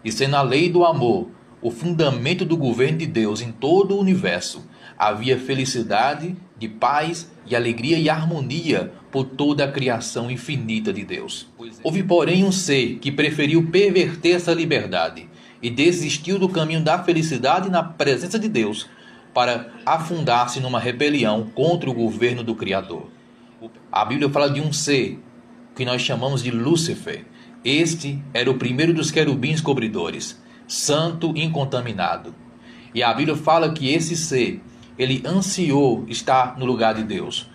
E sendo a lei do amor o fundamento do governo de Deus em todo o universo, havia felicidade, de paz e alegria e harmonia por toda a criação infinita de Deus. Houve, porém, um ser que preferiu perverter essa liberdade e desistiu do caminho da felicidade na presença de Deus para afundar-se numa rebelião contra o governo do Criador. A Bíblia fala de um ser que nós chamamos de Lúcifer. Este era o primeiro dos querubins cobridores, santo e incontaminado. E a Bíblia fala que esse ser, ele ansiou estar no lugar de Deus.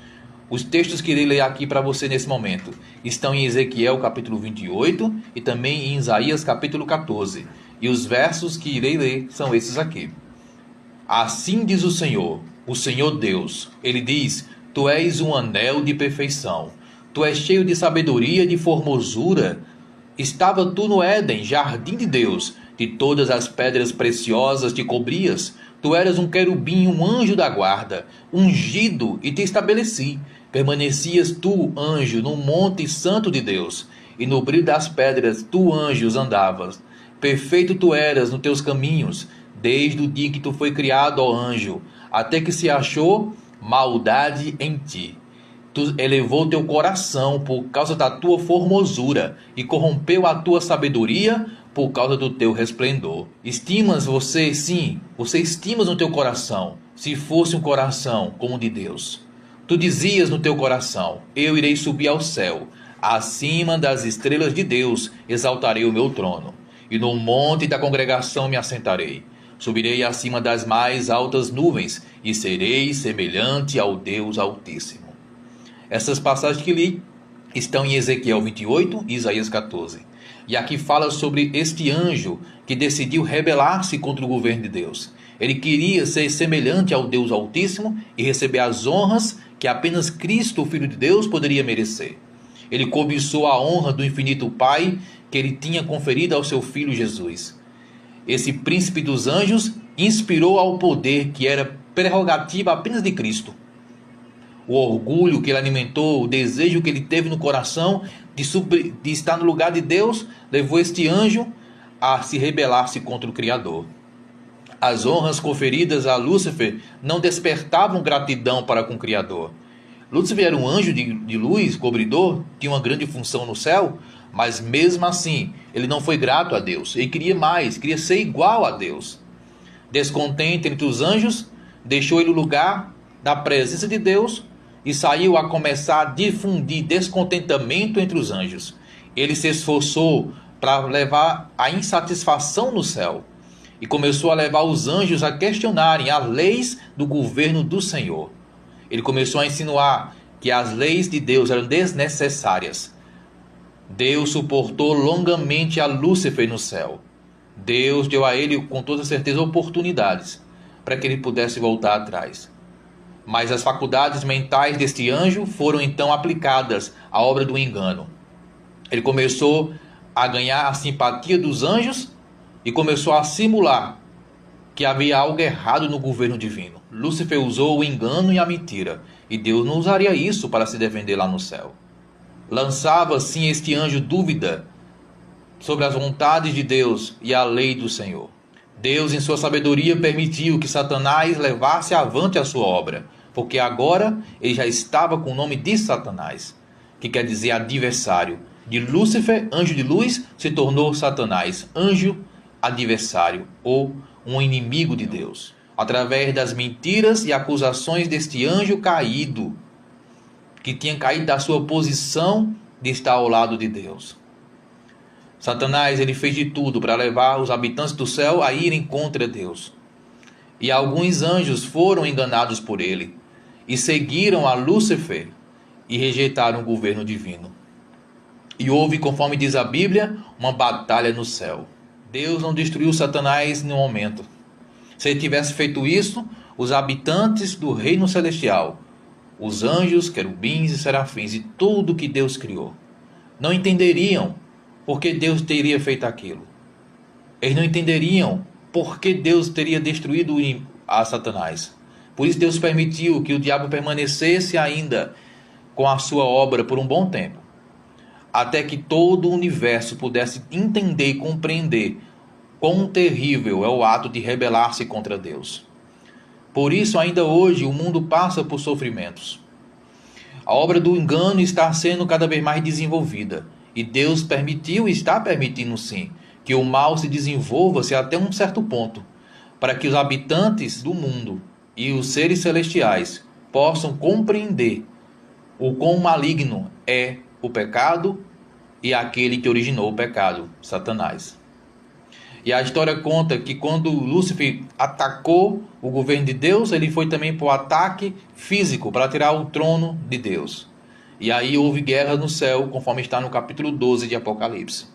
Os textos que irei ler aqui para você nesse momento estão em Ezequiel capítulo 28 e também em Isaías capítulo 14. E os versos que irei ler são esses aqui. Assim diz o Senhor Deus. Ele diz: Tu és um anel de perfeição. Tu és cheio de sabedoria e de formosura. Estava tu no Éden, jardim de Deus. De todas as pedras preciosas te cobrias. Tu eras um querubim, um anjo da guarda, ungido, e te estabeleci. Permanecias tu, anjo, no monte santo de Deus, e no brilho das pedras tu, anjos, andavas. Perfeito tu eras nos teus caminhos, desde o dia que tu foi criado, ó anjo, até que se achou maldade em ti. Tu elevou teu coração por causa da tua formosura, e corrompeu a tua sabedoria por causa do teu resplendor. Estimas você, sim, você estimas no teu coração, se fosse um coração como o de Deus. Tu dizias no teu coração: eu irei subir ao céu, acima das estrelas de Deus exaltarei o meu trono, e no monte da congregação me assentarei. Subirei acima das mais altas nuvens, e serei semelhante ao Deus Altíssimo. Essas passagens que li estão em Ezequiel 28 e Isaías 14. E aqui fala sobre este anjo que decidiu rebelar-se contra o governo de Deus. Ele queria ser semelhante ao Deus Altíssimo e receber as honras que apenas Cristo, o Filho de Deus, poderia merecer. Ele cobiçou a honra do infinito Pai que ele tinha conferido ao seu Filho Jesus. Esse príncipe dos anjos inspirou ao poder que era prerrogativa apenas de Cristo. O orgulho que ele alimentou, o desejo que ele teve no coração de estar no lugar de Deus, levou este anjo a se rebelar-se contra o Criador. As honras conferidas a Lúcifer não despertavam gratidão para com o Criador. Lúcifer era um anjo de luz, cobridor, tinha uma grande função no céu, mas mesmo assim ele não foi grato a Deus. Ele queria mais, queria ser igual a Deus. Descontente entre os anjos, deixou ele o lugar da presença de Deus e saiu a começar a difundir descontentamento entre os anjos. Ele se esforçou para levar a insatisfação no céu e começou a levar os anjos a questionarem as leis do governo do Senhor. Ele começou a insinuar que as leis de Deus eram desnecessárias. Deus suportou longamente a Lúcifer no céu. Deus deu a ele com toda certeza oportunidades para que ele pudesse voltar atrás. Mas as faculdades mentais deste anjo foram então aplicadas à obra do engano. Ele começou a ganhar a simpatia dos anjos e começou a simular que havia algo errado no governo divino. Lúcifer usou o engano e a mentira, e Deus não usaria isso para se defender lá no céu. Lançava assim este anjo dúvida sobre as vontades de Deus e a lei do Senhor. Deus, em sua sabedoria, permitiu que Satanás levasse avante a sua obra, porque agora ele já estava com o nome de Satanás, que quer dizer adversário. De Lúcifer, anjo de luz, se tornou Satanás, anjo adversário ou um inimigo de Deus. Através das mentiras e acusações deste anjo caído, que tinha caído da sua posição de estar ao lado de Deus. Satanás, ele fez de tudo para levar os habitantes do céu a irem contra Deus. E alguns anjos foram enganados por ele e seguiram a Lúcifer e rejeitaram o governo divino. E houve, conforme diz a Bíblia, uma batalha no céu. Deus não destruiu Satanás no momento. Se ele tivesse feito isso, os habitantes do reino celestial, os anjos, querubins e serafins e tudo que Deus criou, não entenderiam por que Deus teria feito aquilo. Eles não entenderiam por que Deus teria destruído a Satanás. Por isso Deus permitiu que o diabo permanecesse ainda com a sua obra por um bom tempo, até que todo o universo pudesse entender e compreender quão terrível é o ato de rebelar-se contra Deus. Por isso, ainda hoje, o mundo passa por sofrimentos. A obra do engano está sendo cada vez mais desenvolvida. E Deus permitiu e está permitindo, sim, que o mal se desenvolva-se até um certo ponto, para que os habitantes do mundo e os seres celestiais possam compreender o quão maligno é o pecado e aquele que originou o pecado, Satanás. E a história conta que quando Lúcifer atacou o governo de Deus, ele foi também para o ataque físico, para tirar o trono de Deus. E aí houve guerra no céu, conforme está no capítulo 12 de Apocalipse.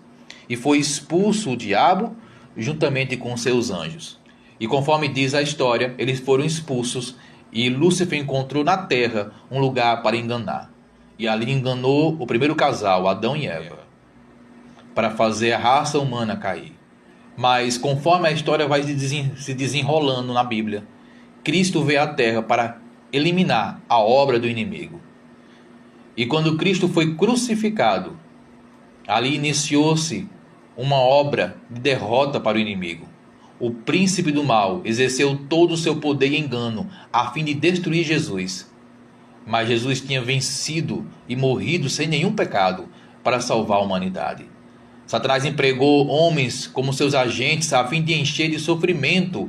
E foi expulso o diabo juntamente com seus anjos. E conforme diz a história, eles foram expulsos e Lúcifer encontrou na terra um lugar para enganar. E ali enganou o primeiro casal, Adão e Eva, para fazer a raça humana cair. Mas conforme a história vai se desenrolando na Bíblia, Cristo veio à terra para eliminar a obra do inimigo. E quando Cristo foi crucificado, ali iniciou-se uma obra de derrota para o inimigo. O príncipe do mal exerceu todo o seu poder e engano a fim de destruir Jesus. Mas Jesus tinha vencido e morrido sem nenhum pecado para salvar a humanidade. Satanás empregou homens como seus agentes a fim de encher de sofrimento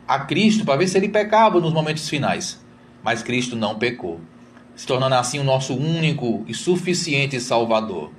a Cristo para ver se ele pecava nos momentos finais. Mas Cristo não pecou, se tornando assim o nosso único e suficiente Salvador.